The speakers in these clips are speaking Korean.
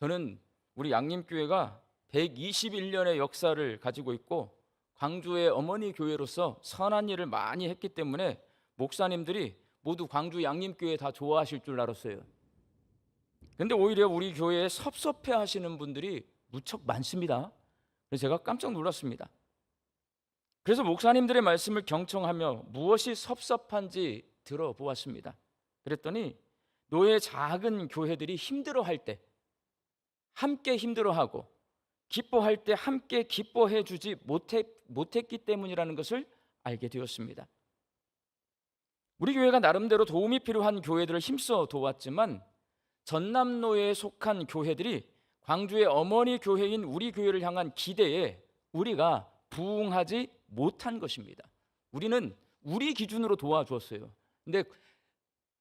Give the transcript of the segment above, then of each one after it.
저는 우리 양림교회가 121년의 역사를 가지고 있고 광주의 어머니 교회로서 선한 일을 많이 했기 때문에 목사님들이 모두 광주 양림교회 다 좋아하실 줄 알았어요. 근데 오히려 우리 교회에 섭섭해 하시는 분들이 무척 많습니다. 그래서 제가 깜짝 놀랐습니다. 그래서 목사님들의 말씀을 경청하며 무엇이 섭섭한지 들어보았습니다. 그랬더니 노예 작은 교회들이 힘들어할 때 함께 힘들어하고 기뻐할 때 함께 기뻐해 주지 못했기 때문이라는 것을 알게 되었습니다. 우리 교회가 나름대로 도움이 필요한 교회들을 힘써 도왔지만 전남노예에 속한 교회들이 광주의 어머니 교회인 우리 교회를 향한 기대에 우리가 부응하지 못한 것입니다. 우리는 우리 기준으로 도와주었어요. 근데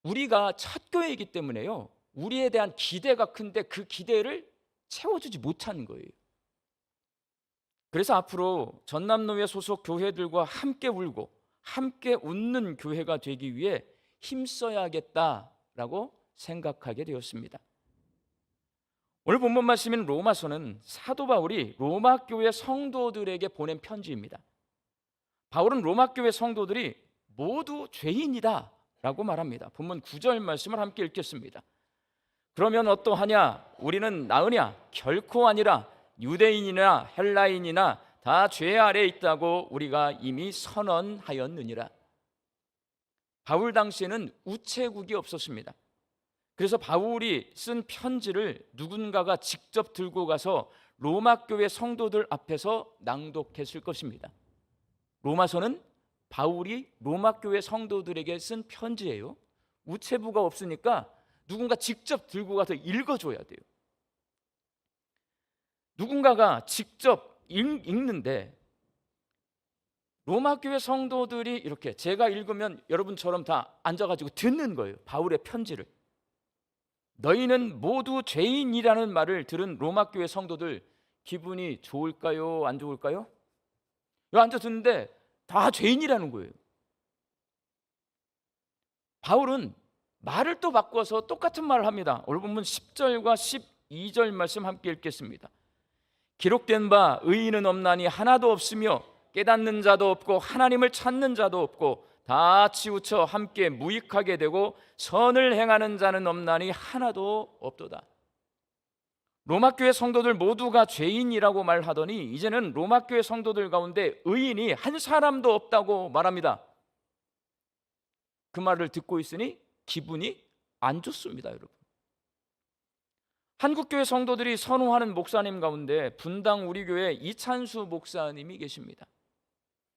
우리가 첫 교회이기 때문에요, 우리에 대한 기대가 큰데 그 기대를 채워주지 못하는 거예요. 그래서 앞으로 전남노예 소속 교회들과 함께 울고 함께 웃는 교회가 되기 위해 힘써야겠다라고 생각하게 되었습니다. 오늘 본문 말씀인 로마서는 사도 바울이 로마 교회 성도들에게 보낸 편지입니다. 바울은 로마 교회 성도들이 모두 죄인이다 라고 말합니다. 본문 9절 말씀을 함께 읽겠습니다. 그러면 어떠하냐? 우리는 나으냐? 결코 아니라 유대인이나 헬라인이나 다 죄 아래에 있다고 우리가 이미 선언하였느니라. 바울 당시에는 우체국이 없었습니다. 그래서 바울이 쓴 편지를 누군가가 직접 들고 가서 로마 교회 성도들 앞에서 낭독했을 것입니다. 로마서는 바울이 로마 교회 성도들에게 쓴 편지예요. 우체부가 없으니까 누군가 직접 들고 가서 읽어줘야 돼요. 누군가가 직접 읽는데 로마 교회 성도들이 이렇게 제가 읽으면 여러분처럼 다 앉아가지고 듣는 거예요. 바울의 편지를. 너희는 모두 죄인이라는 말을 들은 로마 교회 성도들 기분이 좋을까요? 안 좋을까요? 여기 앉아 듣는데 다 죄인이라는 거예요. 바울은 말을 또 바꿔서 똑같은 말을 합니다. 오늘 보면 10절과 12절 말씀 함께 읽겠습니다. 기록된 바 의인은 없나니 하나도 없으며 깨닫는 자도 없고 하나님을 찾는 자도 없고 다 치우쳐 함께 무익하게 되고 선을 행하는 자는 없나니 하나도 없도다. 로마 교회 성도들 모두가 죄인이라고 말하더니 이제는 로마 교회 성도들 가운데 의인이 한 사람도 없다고 말합니다. 그 말을 듣고 있으니 기분이 안 좋습니다, 여러분. 한국교회 성도들이 선호하는 목사님 가운데 분당 우리 교회 이찬수 목사님이 계십니다.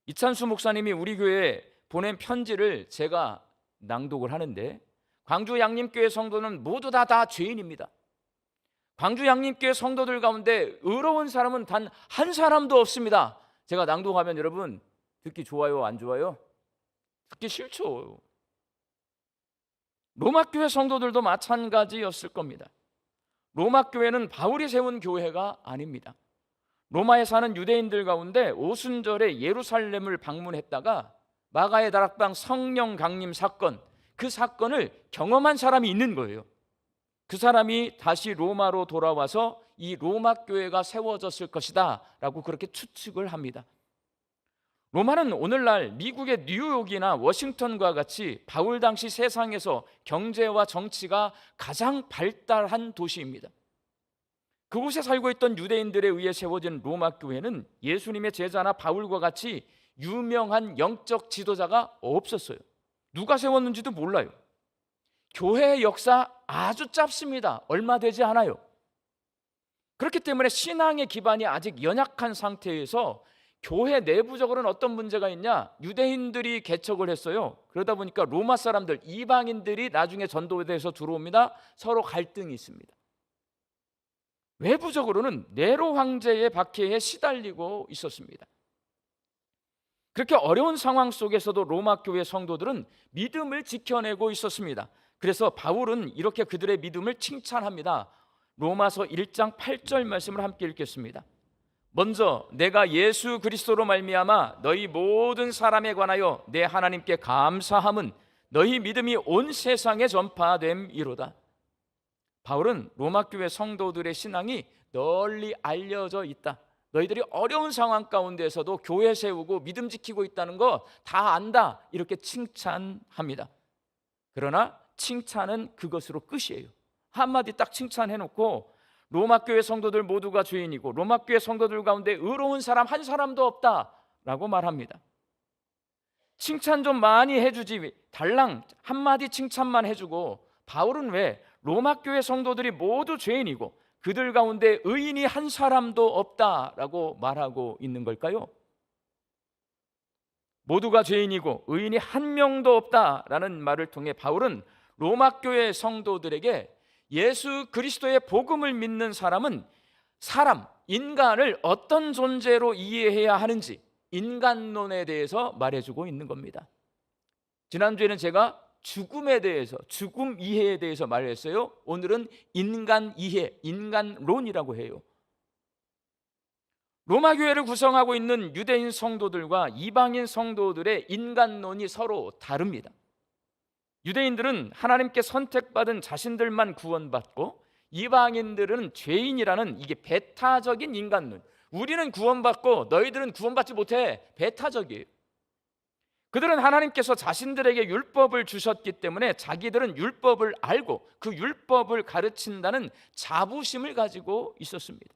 이찬수 목사님이 우리 교회에 보낸 편지를 제가 낭독을 하는데 광주 양림교회 성도는 모두 다 죄인입니다. 광주 양림교회 성도들 가운데 의로운 사람은 단 한 사람도 없습니다. 제가 낭독하면 여러분 듣기 좋아요, 안 좋아요? 듣기 싫죠. 로마 교회 성도들도 마찬가지였을 겁니다. 로마 교회는 바울이 세운 교회가 아닙니다. 로마에 사는 유대인들 가운데 오순절에 예루살렘을 방문했다가 마가의 다락방 성령 강림 사건, 그 사건을 경험한 사람이 있는 거예요. 그 사람이 다시 로마로 돌아와서 이 로마 교회가 세워졌을 것이다 라고 그렇게 추측을 합니다. 로마는 오늘날 미국의 뉴욕이나 워싱턴과 같이 바울 당시 세상에서 경제와 정치가 가장 발달한 도시입니다. 그곳에 살고 있던 유대인들에 의해 세워진 로마 교회는 예수님의 제자나 바울과 같이 유명한 영적 지도자가 없었어요. 누가 세웠는지도 몰라요. 교회의 역사 아주 짧습니다. 얼마 되지 않아요. 그렇기 때문에 신앙의 기반이 아직 연약한 상태에서 교회 내부적으로는 어떤 문제가 있냐? 유대인들이 개척을 했어요. 그러다 보니까 로마 사람들, 이방인들이 나중에 전도돼서 들어옵니다. 서로 갈등이 있습니다. 외부적으로는 네로 황제의 박해에 시달리고 있었습니다. 그렇게 어려운 상황 속에서도 로마 교회 성도들은 믿음을 지켜내고 있었습니다. 그래서 바울은 이렇게 그들의 믿음을 칭찬합니다. 로마서 1장 8절 말씀을 함께 읽겠습니다. 먼저 내가 예수 그리스도로 말미암아 너희 모든 사람에 관하여 내 하나님께 감사함은 너희 믿음이 온 세상에 전파됨이로다. 바울은 로마 교회 성도들의 신앙이 널리 알려져 있다. 너희들이 어려운 상황 가운데서도 교회 세우고 믿음 지키고 있다는 거 다 안다. 이렇게 칭찬합니다. 그러나 칭찬은 그것으로 끝이에요. 한마디 딱 칭찬해놓고 로마 교회 성도들 모두가 죄인이고 로마 교회 성도들 가운데 의로운 사람 한 사람도 없다라고 말합니다. 칭찬 좀 많이 해주지 달랑 한마디 칭찬만 해주고 바울은 왜 로마 교회 성도들이 모두 죄인이고 그들 가운데 의인이 한 사람도 없다라고 말하고 있는 걸까요? 모두가 죄인이고 의인이 한 명도 없다라는 말을 통해 바울은 로마 교회 성도들에게 예수 그리스도의 복음을 믿는 사람은 인간을 어떤 존재로 이해해야 하는지 인간론에 대해서 말해주고 있는 겁니다. 지난주에는 제가 죽음에 대해서, 죽음 이해에 대해서 말했어요. 오늘은 인간 이해, 인간론이라고 해요. 로마 교회를 구성하고 있는 유대인 성도들과 이방인 성도들의 인간론이 서로 다릅니다. 유대인들은 하나님께 선택받은 자신들만 구원받고 이방인들은 죄인이라는 이게 배타적인 인간론. 우리는 구원받고 너희들은 구원받지 못해. 배타적이에요. 그들은 하나님께서 자신들에게 율법을 주셨기 때문에 자기들은 율법을 알고 그 율법을 가르친다는 자부심을 가지고 있었습니다.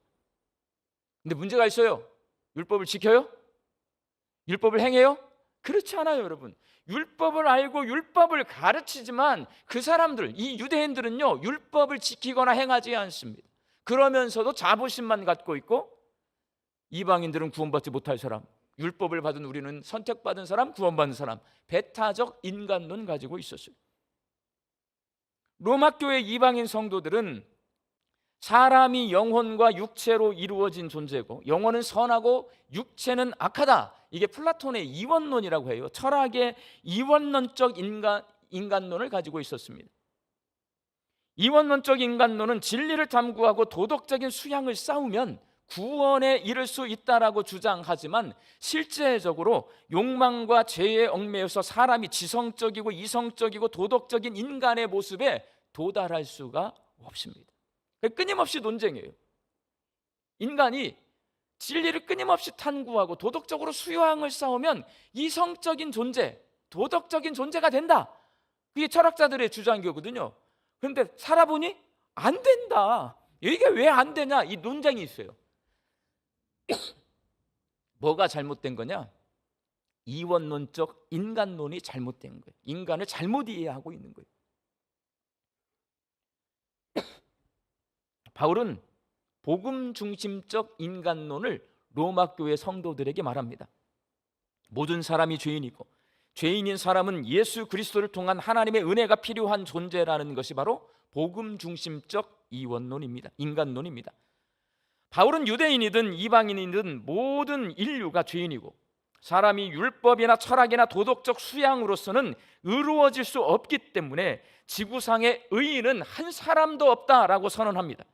근데 문제가 있어요. 율법을 지켜요? 율법을 행해요? 그렇지 않아요, 여러분. 율법을 알고 율법을 가르치지만 그 사람들, 이 유대인들은요, 율법을 지키거나 행하지 않습니다. 그러면서도 자부심만 갖고 있고 이방인들은 구원받지 못할 사람, 율법을 받은 우리는 선택받은 사람, 구원받은 사람, 배타적 인간론 가지고 있었어요. 로마 교회 이방인 성도들은 사람이 영혼과 육체로 이루어진 존재고 영혼은 선하고 육체는 악하다. 이게 플라톤의 이원론이라고 해요. 철학의 이원론적 인간론을 가지고 있었습니다. 이원론적 인간론은 진리를 탐구하고 도덕적인 수양을 쌓으면 구원에 이를 수 있다라고 주장하지만 실제적으로 욕망과 죄에 얽매여서 사람이 지성적이고 이성적이고 도덕적인 인간의 모습에 도달할 수가 없습니다. 끊임없이 논쟁이에요. 인간이 진리를 끊임없이 탐구하고 도덕적으로 수양을 쌓으면 이성적인 존재, 도덕적인 존재가 된다. 그게 철학자들의 주장이거든요. 그런데 살아보니 안 된다. 이게 왜 안 되냐? 이 논쟁이 있어요. 뭐가 잘못된 거냐? 이원론적 인간론이 잘못된 거예요. 인간을 잘못 이해하고 있는 거예요. 바울은 복음 중심적 인간론을 로마 교회 성도들에게 말합니다. 모든 사람이 죄인이고 죄인인 사람은 예수 그리스도를 통한 하나님의 은혜가 필요한 존재라는 것이 바로 복음 중심적 이원론입니다. 인간론입니다. 바울은 유대인이든 이방인이든 모든 인류가 죄인이고 사람이 율법이나 철학이나 도덕적 수양으로서는 의로워질 수 없기 때문에 지구상의 의인은 한 사람도 없다라고 선언합니다.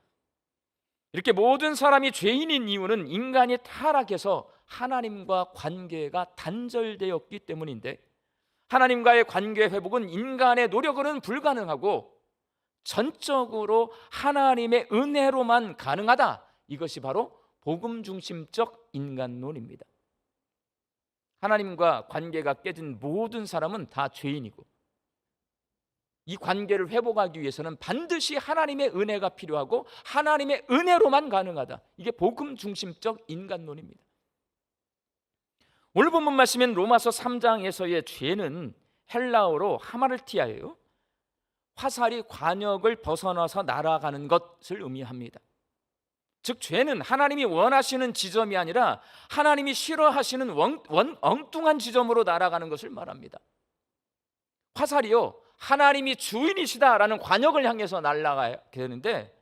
이렇게 모든 사람이 죄인인 이유는 인간이 타락해서 하나님과 관계가 단절되었기 때문인데 하나님과의 관계 회복은 인간의 노력으로는 불가능하고 전적으로 하나님의 은혜로만 가능하다. 이것이 바로 복음 중심적 인간론입니다. 하나님과 관계가 깨진 모든 사람은 다 죄인이고 이 관계를 회복하기 위해서는 반드시 하나님의 은혜가 필요하고 하나님의 은혜로만 가능하다. 이게 복음 중심적 인간론입니다. 오늘 본문 말씀인 로마서 3장에서의 죄는 헬라어로 하마르티아예요. 화살이 관역을 벗어나서 날아가는 것을 의미합니다. 즉 죄는 하나님이 원하시는 지점이 아니라 하나님이 싫어하시는 엉뚱한 지점으로 날아가는 것을 말합니다. 화살이요, 하나님이 주인이시다라는 관역을 향해서 날아가야 되는데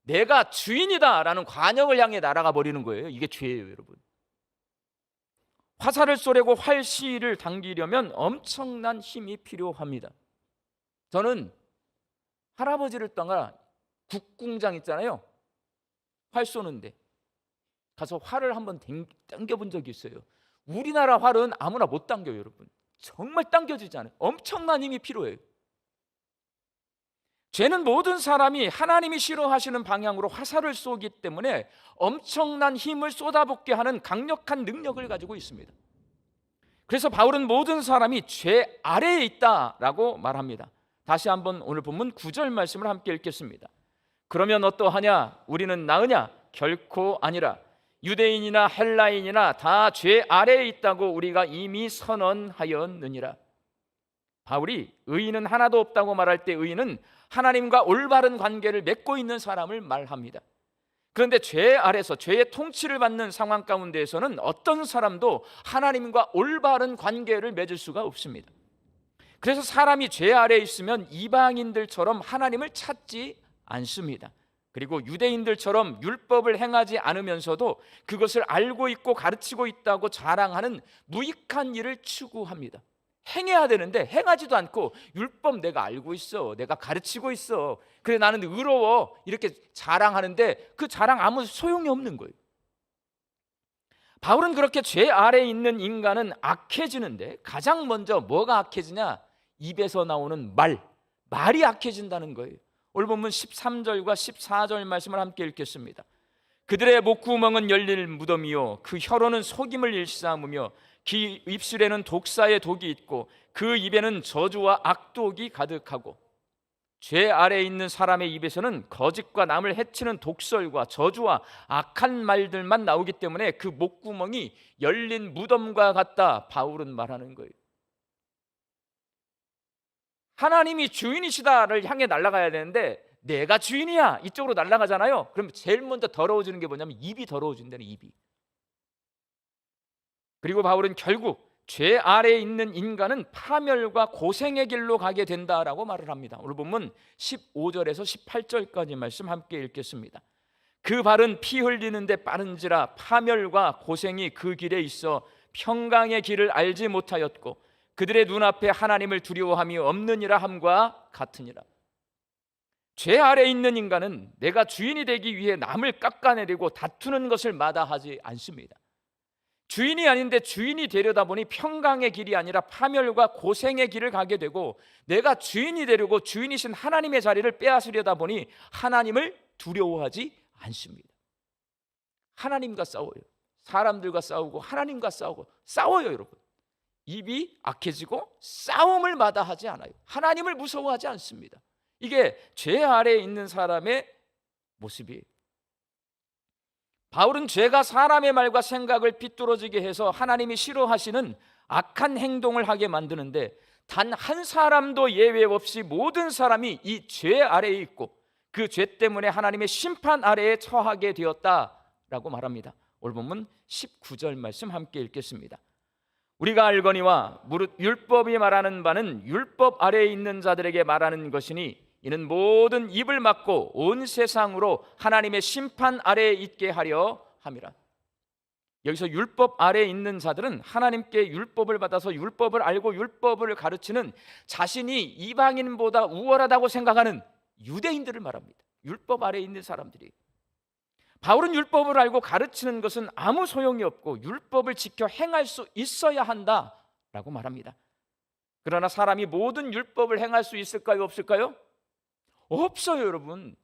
내가 주인이다라는 관역을 향해 날아가 버리는 거예요. 이게 죄예요, 여러분. 화살을 쏘려고 활시를 당기려면 엄청난 힘이 필요합니다. 저는 할아버지를 따라 국궁장 있잖아요. 활 쏘는데 가서 활을 한번 당겨본 적이 있어요. 우리나라 활은 아무나 못 당겨요, 여러분. 정말 당겨지지 않아요. 엄청난 힘이 필요해요. 죄는 모든 사람이 하나님이 싫어하시는 방향으로 화살을 쏘기 때문에 엄청난 힘을 쏟아붓게 하는 강력한 능력을 가지고 있습니다. 그래서 바울은 모든 사람이 죄 아래에 있다라고 말합니다. 다시 한번 오늘 본문 9절 말씀을 함께 읽겠습니다. 그러면 어떠하냐? 우리는 나으냐? 결코 아니라. 유대인이나 헬라인이나 다 죄 아래에 있다고 우리가 이미 선언하였느니라. 바울이 의인은 하나도 없다고 말할 때 의인은 하나님과 올바른 관계를 맺고 있는 사람을 말합니다. 그런데 죄 아래서 죄의 통치를 받는 상황 가운데에서는 어떤 사람도 하나님과 올바른 관계를 맺을 수가 없습니다. 그래서 사람이 죄 아래에 있으면 이방인들처럼 하나님을 찾지 않습니다. 그리고 유대인들처럼 율법을 행하지 않으면서도 그것을 알고 있고 가르치고 있다고 자랑하는 무익한 일을 추구합니다. 행해야 되는데 행하지도 않고 율법 내가 알고 있어, 내가 가르치고 있어, 그래 나는 의로워, 이렇게 자랑하는데 그 자랑 아무 소용이 없는 거예요. 바울은 그렇게 죄 아래에 있는 인간은 악해지는데 가장 먼저 뭐가 악해지냐? 입에서 나오는 말이 악해진다는 거예요. 오늘 본문 13절과 14절 말씀을 함께 읽겠습니다. 그들의 목구멍은 열릴 무덤이요 그 혀로는 속임을 일삼으며 그 입술에는 독사의 독이 있고 그 입에는 저주와 악독이 가득하고. 죄 아래에 있는 사람의 입에서는 거짓과 남을 해치는 독설과 저주와 악한 말들만 나오기 때문에 그 목구멍이 열린 무덤과 같다, 바울은 말하는 거예요. 하나님이 주인이시다를 향해 날아가야 되는데 내가 주인이야 이쪽으로 날아가잖아요. 그럼 제일 먼저 더러워지는 게 뭐냐면 입이 더러워진다는, 입이. 그리고 바울은 결국 죄 아래에 있는 인간은 파멸과 고생의 길로 가게 된다라고 말을 합니다. 오늘 보면 15절에서 18절까지 말씀 함께 읽겠습니다. 그 발은 피 흘리는데 빠른지라 파멸과 고생이 그 길에 있어 평강의 길을 알지 못하였고 그들의 눈앞에 하나님을 두려워함이 없느니라 함과 같으니라. 죄 아래에 있는 인간은 내가 주인이 되기 위해 남을 깎아내리고 다투는 것을 마다하지 않습니다. 주인이 아닌데 주인이 되려다 보니 평강의 길이 아니라 파멸과 고생의 길을 가게 되고, 내가 주인이 되려고 주인이신 하나님의 자리를 빼앗으려다 보니 하나님을 두려워하지 않습니다. 하나님과 싸워요. 사람들과 싸우고 하나님과 싸워요 여러분. 입이 악해지고 싸움을 마다하지 않아요. 하나님을 무서워하지 않습니다. 이게 죄 아래에 있는 사람의 모습이에요. 바울은 죄가 사람의 말과 생각을 삐뚤어지게 해서 하나님이 싫어하시는 악한 행동을 하게 만드는데 단 한 사람도 예외 없이 모든 사람이 이 죄 아래에 있고 그 죄 때문에 하나님의 심판 아래에 처하게 되었다라고 말합니다. 오늘 본문 19절 말씀 함께 읽겠습니다. 우리가 알거니와 무릇 율법이 말하는 바는 율법 아래에 있는 자들에게 말하는 것이니 이는 모든 입을 막고 온 세상으로 하나님의 심판 아래에 있게 하려 함이라. 여기서 율법 아래에 있는 자들은 하나님께 율법을 받아서 율법을 알고 율법을 가르치는 자신이 이방인보다 우월하다고 생각하는 유대인들을 말합니다. 율법 아래에 있는 사람들이. 바울은 율법을 알고 가르치는 것은 아무 소용이 없고 율법을 지켜 행할 수 있어야 한다라고 말합니다. 그러나 사람이 모든 율법을 행할 수 있을까요? 없을까요? 없어요 여러분.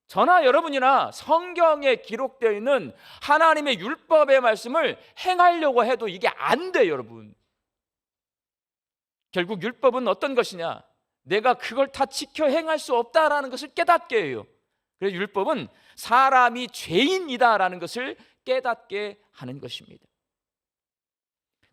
저나 여러분이나 성경에 기록되어 있는 하나님의 율법의 말씀을 행하려고 해도 이게 안 돼요 여러분. 결국 율법은 어떤 것이냐? 내가 그걸 다 지켜 행할 수 없다라는 것을 깨닫게 해요. 그래서 율법은 사람이 죄인이다라는 것을 깨닫게 하는 것입니다.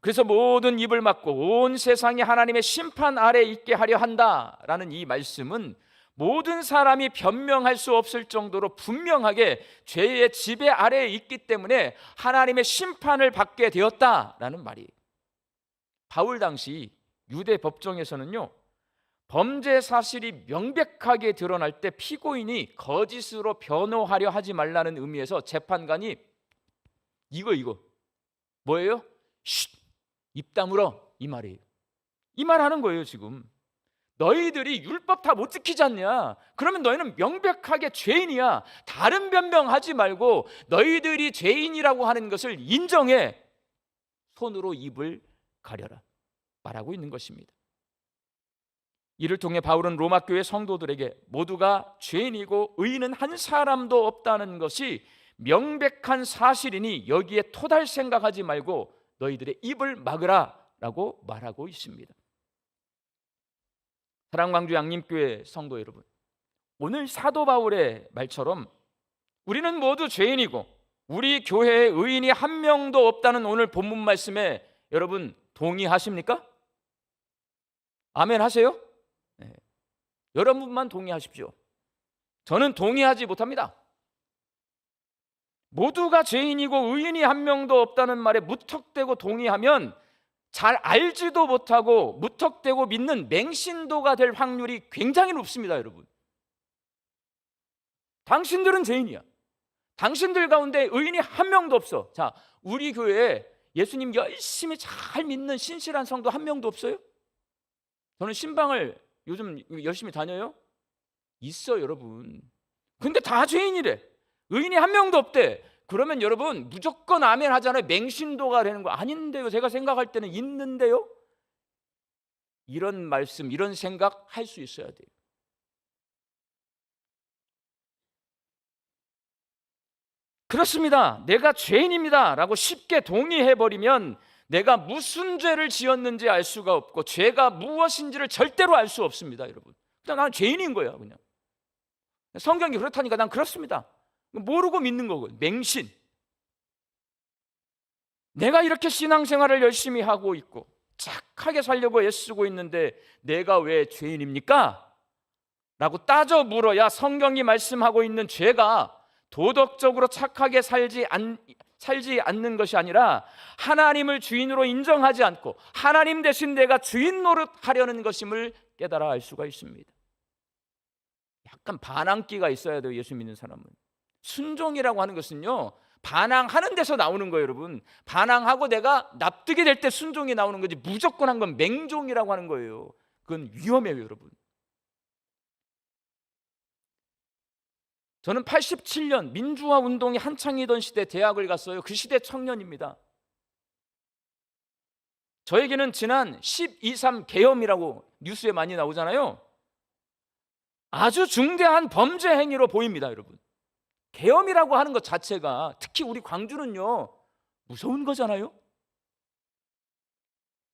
그래서 모든 입을 막고 온 세상이 하나님의 심판 아래에 있게 하려 한다라는 이 말씀은 모든 사람이 변명할 수 없을 정도로 분명하게 죄의 지배 아래에 있기 때문에 하나님의 심판을 받게 되었다라는 말이에요. 바울 당시 유대 법정에서는요, 범죄 사실이 명백하게 드러날 때 피고인이 거짓으로 변호하려 하지 말라는 의미에서 재판관이 이거 뭐예요? 쉿! 입 다물어, 이 말이에요. 이 말 하는 거예요. 지금 너희들이 율법 다 못 지키지 않냐? 그러면 너희는 명백하게 죄인이야. 다른 변명하지 말고 너희들이 죄인이라고 하는 것을 인정해. 손으로 입을 가려라 말하고 있는 것입니다. 이를 통해 바울은 로마 교회 성도들에게 모두가 죄인이고 의인은 한 사람도 없다는 것이 명백한 사실이니 여기에 토달 생각하지 말고 너희들의 입을 막으라 라고 말하고 있습니다. 사랑광주 양림교회 성도 여러분, 오늘 사도 바울의 말처럼 우리는 모두 죄인이고 우리 교회에 의인이 한 명도 없다는 오늘 본문 말씀에 여러분 동의하십니까? 아멘 하세요? 네. 여러분만 동의하십시오. 저는 동의하지 못합니다. 모두가 죄인이고 의인이 한 명도 없다는 말에 무턱대고 동의하면 잘 알지도 못하고 무턱대고 믿는 맹신도가 될 확률이 굉장히 높습니다. 여러분, 당신들은 죄인이야. 당신들 가운데 의인이 한 명도 없어. 자, 우리 교회에 예수님 열심히 잘 믿는 신실한 성도 한 명도 없어요? 저는 신방을 요즘 열심히 다녀요. 있어 여러분. 근데 다 죄인이래. 의인이 한 명도 없대. 그러면 여러분 무조건 아멘 하잖아요. 맹신도가 되는 거 아닌데요. 제가 생각할 때는 있는데요. 이런 말씀, 이런 생각 할 수 있어야 돼요. 그렇습니다. 내가 죄인입니다 라고 쉽게 동의해버리면 내가 무슨 죄를 지었는지 알 수가 없고 죄가 무엇인지를 절대로 알 수 없습니다. 여러분, 그냥 나는 죄인인 거예요. 그냥 성경이 그렇다니까 난 그렇습니다. 모르고 믿는 거거든요. 맹신. 내가 이렇게 신앙생활을 열심히 하고 있고 착하게 살려고 애쓰고 있는데 내가 왜 죄인입니까? 라고 따져 물어야 성경이 말씀하고 있는 죄가 도덕적으로 착하게 살지 않는 것이 아니라 하나님을 주인으로 인정하지 않고 하나님 대신 내가 주인 노릇하려는 것임을 깨달아 알 수가 있습니다. 약간 반항기가 있어야 돼요. 예수 믿는 사람은. 순종이라고 하는 것은요, 반항하는 데서 나오는 거예요. 여러분, 반항하고 내가 납득이 될 때 순종이 나오는 거지 무조건 한 건 맹종이라고 하는 거예요. 그건 위험해요. 여러분, 저는 87년 민주화 운동이 한창이던 시대 대학을 갔어요. 그 시대 청년입니다. 저에게는 지난 12.3 계엄이라고 뉴스에 많이 나오잖아요. 아주 중대한 범죄 행위로 보입니다. 여러분, 계엄이라고 하는 것 자체가, 특히 우리 광주는요 무서운 거잖아요.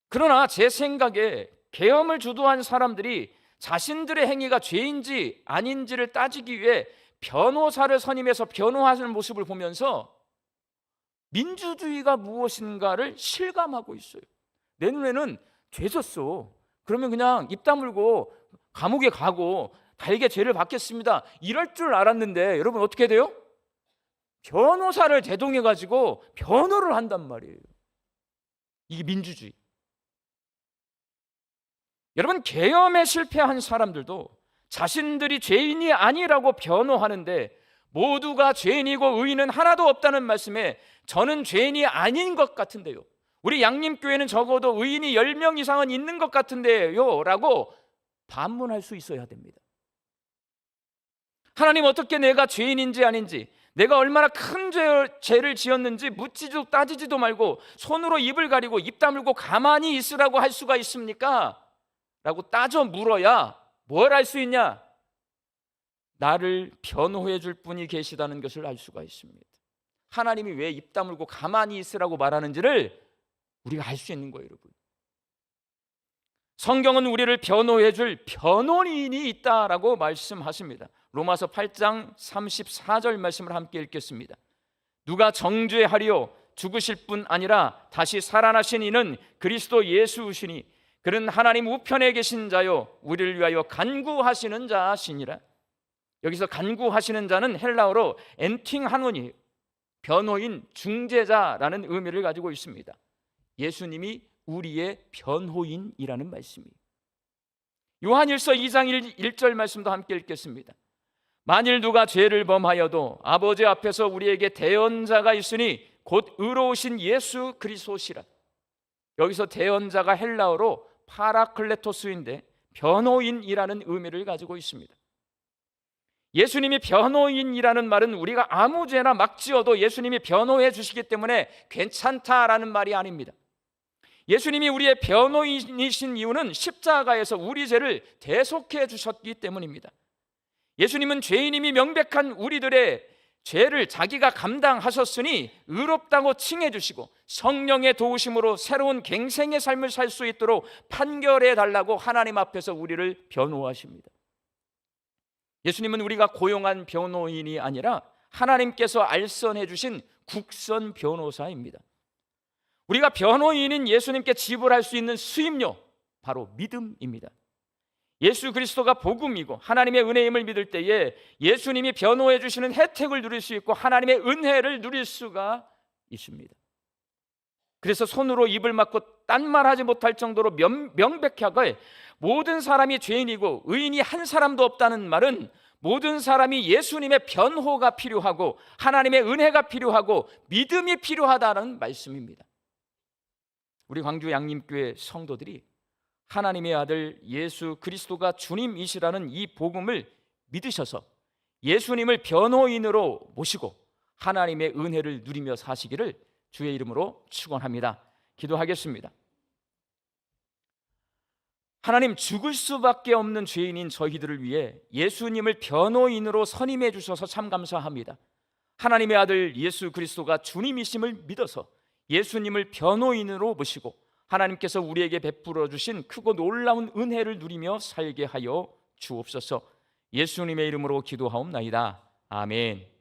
그러나 제 생각에 계엄을 주도한 사람들이 자신들의 행위가 죄인지 아닌지를 따지기 위해 변호사를 선임해서 변호하는 모습을 보면서 민주주의가 무엇인가를 실감하고 있어요. 내 눈에는 죄 졌어. 그러면 그냥 입 다물고 감옥에 가고 달게 죄를 받겠습니다. 이럴 줄 알았는데 여러분 어떻게 돼요? 변호사를 대동해 가지고 변호를 한단 말이에요. 이게 민주주의. 여러분, 계엄에 실패한 사람들도 자신들이 죄인이 아니라고 변호하는데 모두가 죄인이고 의인은 하나도 없다는 말씀에 저는 죄인이 아닌 것 같은데요, 우리 양림교회는 적어도 의인이 10명 이상은 있는 것 같은데요 라고 반문할 수 있어야 됩니다. 하나님, 어떻게 내가 죄인인지 아닌지, 내가 얼마나 큰 죄를 지었는지 묻지도 따지지도 말고 손으로 입을 가리고 입 다물고 가만히 있으라고 할 수가 있습니까? 라고 따져 물어야 뭘 알 수 있냐? 나를 변호해 줄 분이 계시다는 것을 알 수가 있습니다. 하나님이 왜 입 다물고 가만히 있으라고 말하는지를 우리가 알 수 있는 거예요. 여러분, 성경은 우리를 변호해 줄 변호인이 있다라고 말씀하십니다. 로마서 8장 34절 말씀을 함께 읽겠습니다. 누가 정죄하리요? 죽으실 뿐 아니라 다시 살아나신 이는 그리스도 예수시니 그는 하나님 우편에 계신 자요 우리를 위하여 간구하시는 자시니라. 여기서 간구하시는 자는 헬라어로 엔팅하노니, 변호인, 중재자라는 의미를 가지고 있습니다. 예수님이 우리의 변호인이라는 말씀이에요. 요한일서 2장 1절 말씀도 함께 읽겠습니다. 만일 누가 죄를 범하여도 아버지 앞에서 우리에게 대언자가 있으니 곧 의로우신 예수 그리스도시라. 여기서 대언자가 헬라어로 파라클레토스인데 변호인이라는 의미를 가지고 있습니다. 예수님이 변호인이라는 말은 우리가 아무 죄나 막 지어도 예수님이 변호해 주시기 때문에 괜찮다라는 말이 아닙니다. 예수님이 우리의 변호인이신 이유는 십자가에서 우리 죄를 대속해 주셨기 때문입니다. 예수님은 죄인임이 명백한 우리들의 죄를 자기가 감당하셨으니 의롭다고 칭해 주시고 성령의 도우심으로 새로운 갱생의 삶을 살 수 있도록 판결해 달라고 하나님 앞에서 우리를 변호하십니다. 예수님은 우리가 고용한 변호인이 아니라 하나님께서 알선해 주신 국선 변호사입니다. 우리가 변호인인 예수님께 지불할 수 있는 수임료, 바로 믿음입니다. 예수 그리스도가 복음이고 하나님의 은혜임을 믿을 때에 예수님이 변호해 주시는 혜택을 누릴 수 있고 하나님의 은혜를 누릴 수가 있습니다. 그래서 손으로 입을 막고 딴말하지 못할 정도로 명백하게 모든 사람이 죄인이고 의인이 한 사람도 없다는 말은 모든 사람이 예수님의 변호가 필요하고 하나님의 은혜가 필요하고 믿음이 필요하다는 말씀입니다. 우리 광주 양림교회 성도들이 하나님의 아들 예수 그리스도가 주님이시라는 이 복음을 믿으셔서 예수님을 변호인으로 모시고 하나님의 은혜를 누리며 사시기를 주의 이름으로 축원합니다. 기도하겠습니다. 하나님, 죽을 수밖에 없는 죄인인 저희들을 위해 예수님을 변호인으로 선임해 주셔서 참 감사합니다. 하나님의 아들 예수 그리스도가 주님이심을 믿어서 예수님을 변호인으로 모시고 하나님께서 우리에게 베풀어 주신 크고 놀라운 은혜를 누리며 살게 하여 주옵소서. 예수님의 이름으로 기도하옵나이다. 아멘.